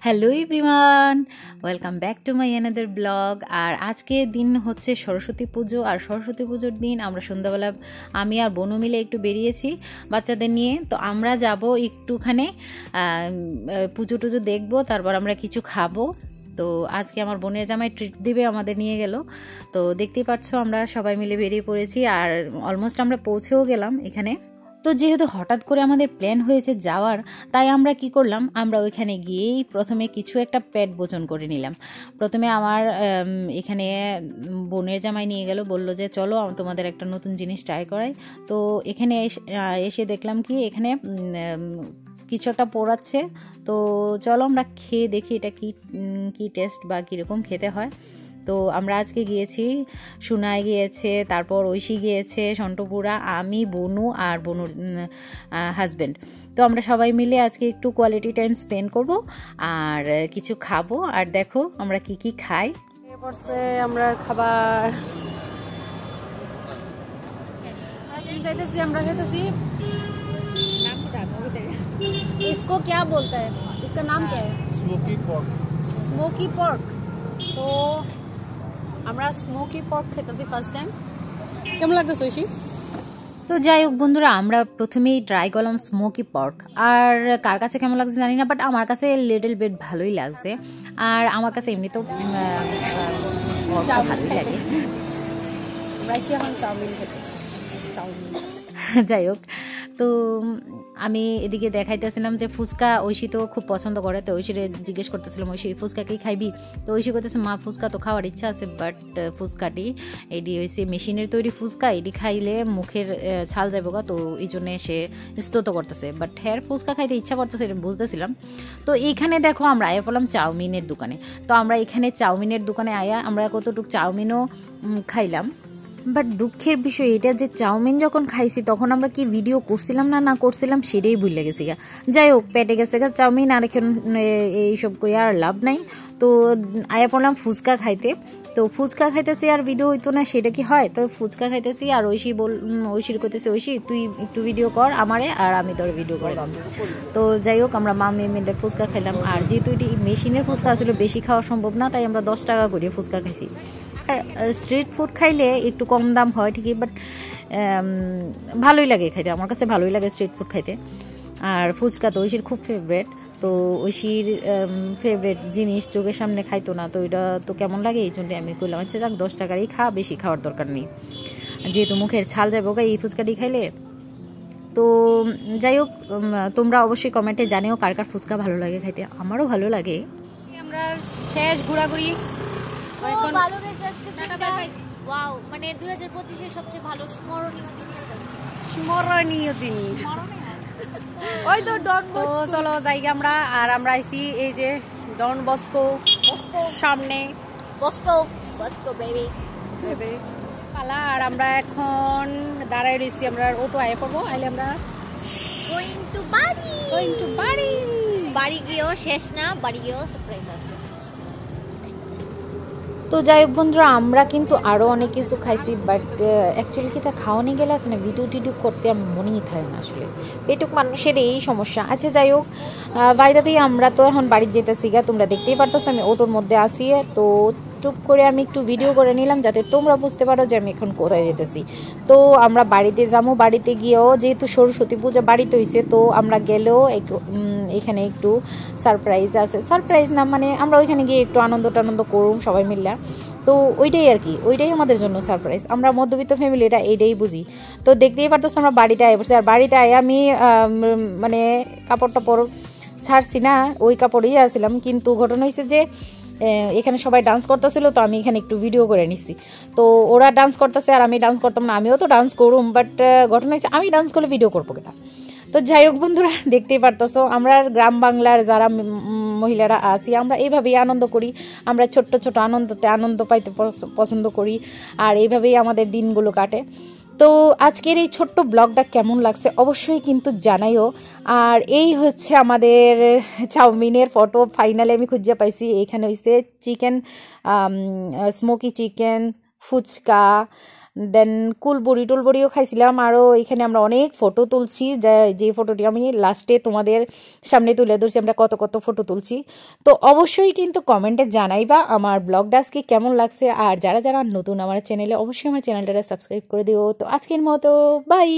Hello everyone, welcome back to my another blog. আর আজকে দিন হচ্ছে সরস্বতী পুজো। আর সরস্বতী পুজোর দিন আমরা সন্ধ্যাবেলা আমি আর বোনু মিলে একটু বেরিয়েছি বাচ্চাদের নিয়ে। তো আমরা যাব একটুখানে পুজো টুজো দেখবো, তারপর আমরা কিছু খাবো। তো আজকে আমার বোনের জামাই ট্রিট দিবে, আমাদের নিয়ে গেল। তো দেখতেই পাচ্ছ আমরা সবাই মিলে বেরিয়ে পড়েছি আর অলমোস্ট আমরা পৌঁছেও গেলাম এখানে। তো যেহেতু হঠাৎ করে আমাদের প্ল্যান হয়েছে যাওয়ার, তাই আমরা কি করলাম, আমরা ওইখানে গিয়েই প্রথমে কিছু একটা পেট ভোজন করে নিলাম। প্রথমে আমার এখানে বোনের জামাই নিয়ে গেল, বলল যে চলো তোমাদের একটা নতুন জিনিস ট্রাই করাই। তো এখানে এসে দেখলাম কি এখানে কিছু একটা পোড়াচ্ছে। তো চলো আমরা খেয়ে দেখি এটা কি টেস্ট বা কীরকম খেতে হয়। তো আমরা আজকে গিয়েছি, সুনায় গিয়েছে, তারপর ঐশী গিয়েছে, সন্টপুরা, আমি, বনু আর বনুর হাজব্যান্ড। তো আমরা সবাই মিলে আজকে একটু কোয়ালিটি টাইম স্পেন্ড করব আর কিছু খাবো। আর দেখো আমরা কি খাই। আমরা খাবার আমরা খাইতেছি। इसको क्या बोलता है, इसका नाम क्या है? Smoky pork. Smoky pork. तो আমরা স্মোকি পর্ক খেতেছি ফার্স্ট টাইম। কেমন লাগতেছে ঐশী? তো যাই হোক বন্ধুরা, আমরা প্রথমেই ট্রাই করলাম স্মোকি পর্ক। আর কার কাছে কেমন লাগছে জানি না, বাট আমার কাছে লিটল বিট ভালোই লাগছে। আর আমার কাছে এমনি তো ভালোই লাগে। আমরা এখন চাউমিন খেতে। চাউমিন যাই হোক, তো আমি এদিকে দেখাইতেছিলাম যে ফুচকা ঐশী তো খুব পছন্দ করে। তো ঐশীরে জিজ্ঞেস করতেছিলাম ঐশী ফুচকা কি খাইবি? তো ঐশী করতেছে মা ফুচকা তো খাওয়ার ইচ্ছা আছে, বাট ফুচকাটি এটি হয়েছে মেশিনের তৈরি ফুচকা, এটি খাইলে মুখের ছাল যাবো গা, তো এই জন্যে সে স্তত করতেছে। বাট হ্যাঁ ফুচকা খাইতে ইচ্ছা করতেছে, এটা বুঝতেছিলাম। তো এইখানে দেখো আমরা আয়া পড়লাম চাউমিনের দোকানে। তো আমরা এখানে চাউমিনের দোকানে আয়া আমরা কতটুকু চাউমিনও খাইলাম। বাট দুঃখের বিষয় এটা যে চাউমিন যখন খাইছি তখন আমরা কি ভিডিও করছিলাম না করছিলাম সেটাই ভুলে গেছি গা। যাই হোক পেটে গেছে গা চাউমিন, আর এখন এইসব কই আর লাভ নাই। তো আয়া পড়লাম ফুচকা খাইতে। তো ফুচকা খাইতেছি আর ভিডিও হইতো না, সেটা কি হয়? তো ফুচকা খাইতেছি আর ঐশীর করতেছে ঐশী তুই একটু ভিডিও কর আমারে, আর আমি তোর ভিডিও করে দিলাম। তো যাই হোক আমরা মামি মিলে ফুচকা খাইলাম। আর যেহেতু এটি মেশিনের ফুচকা আসলে বেশি খাওয়া সম্ভব না, তাই আমরা 10 টাকা করে ফুচকা খাইছি। আর স্ট্রিট ফুড খাইলে একটু কম দাম হয় ঠিকই, বাট ভালোই লাগে খাইতে, আমার কাছে ভালোই লাগে স্ট্রিট ফুড খাইতে। আর ফুচকা তো ঐশীর খুব ফেভারেট। তো ঐশীর ফেভারেট জিনিস চোখের সামনে খাইতো না, তো এটা তো কেমন লাগে, এই জন্যে আমি কইলাম আচ্ছা যাক 10 টাকারই খা, বেশি খাওয়ার দরকার নেই, যেহেতু মুখের ছাল যাবো গা এই ফুচকাটি খাইলে। তো যাই হোক তোমরা অবশ্যই কমেন্টে জানিও কার কার ফুচকা ভালো লাগে খাইতে, আমারও ভালো লাগে। আমরা শেষ ঘোরাঘুরি। ভালো গেছে আজকে দিনটা। ওয়াও, মানে 2025 এর সবচেয়ে ভালো স্মরণীয় দিন গেছে। স্মরণীয় দিন। ওই তো ডন বস্কো। তো চলো জায়গা আমরা, আর আমরা আইছি এই যে ডন বস্কো সামনে। বস্কো বেবি পালা। আর আমরা এখন দাঁড়াই রয়েছি, আমরা অটো আয় পড়বো, আইলে আমরা গোইং টু বাড়ি গিয়েও শেষ না, বাড়ি গিয়েও সারপ্রাইজ আছে। তো যাই হোক বন্ধুরা, আমরা কিন্তু আরও অনেক কিছু খাইছি, বাট অ্যাকচুয়ালি কি তা খাওয়া নিয়ে গেলে আছে না ভিডিও টিডিও করতে আমার মনেই থাকে না, আসলে পেটুক মানুষের এই সমস্যা। আচ্ছা যাই হোক বাই দ্য ওয়ে আমরা তো এখন বাড়ির যেতেছি গা, তোমরা দেখতেই পারতেছো আমি অটোর মধ্যে আসি। তো টুক করে আমি একটু ভিডিও করে নিলাম যাতে তোমরা বুঝতে পারো যে আমি এখন কোথায় যেতেছি। তো আমরা বাড়িতে যাবো, বাড়িতে গিয়েও যেহেতু সরস্বতী পূজা বাড়িতে হয়েছে, তো আমরা গেলেও এখানে একটু সারপ্রাইজ আছে, সারপ্রাইজ না মানে আমরা ওইখানে গিয়ে একটু আনন্দ করুম সবাই মিলে। তো ওইটাই আর কি, ওইটাই আমাদের জন্য সারপ্রাইজ। আমরা মধ্যবিত্ত ফ্যামিলি, এটা এইটাই বুঝি। তো দেখতেই পারতেছো আমরা বাড়িতে আয় পড়ছি। আর বাড়িতে আয় আমি মানে কাপড় টাপড় ছাড়ছি না, ওই কাপড়েই আসছিলাম। কিন্তু ঘটনা হয়েছে যে এখানে সবাই ডান্স করতেছিল, তো আমি এখানে একটু ভিডিও করে নিচ্ছি। তো ওরা ডান্স করতেছে আর আমি ডান্স করতাম না, আমিও তো ডান্স করুম, বাট ঘটনা হয়েছে আমি ডান্স করলে ভিডিও করবো কেনা। তো যাই হোক বন্ধুরা দেখতেই পারতেছো আমরা গ্রাম বাংলার যারা মহিলারা আছি আমরা এইভাবেই আনন্দ করি, আমরা ছোট্ট আনন্দতে আনন্দ পাইতে পছন্দ করি, আর এইভাবেই আমাদের দিনগুলো কাটে। তো আজকের এই ছোট্ট ব্লগটা কেমন লাগছে অবশ্যই কিন্তু জানাইও। আর এই হচ্ছে আমাদের চাউমিনের ফটো, ফাইনালি আমি খুঁজে পাইছি। এখানে হয়েছে চিকেন, স্মোকি চিকেন, ফুচকা, দেন কুলবড়িও খাইছিলাম। আরও এখানে আমরা অনেক ফটো তুলছি, যে ফটোটি আমি লাস্টে তোমাদের সামনে তুলে ধরছি আমরা কত কত ফটো তুলছি। তো অবশ্যই কিন্তু কমেন্টে জানাইবা আমার ব্লগটা আজকে কেমন লাগছে, আর যারা যারা নতুন আমার চ্যানেলে অবশ্যই আমার চ্যানেলটা সাবস্ক্রাইব করে দিও। তো আজকের মতো বাই।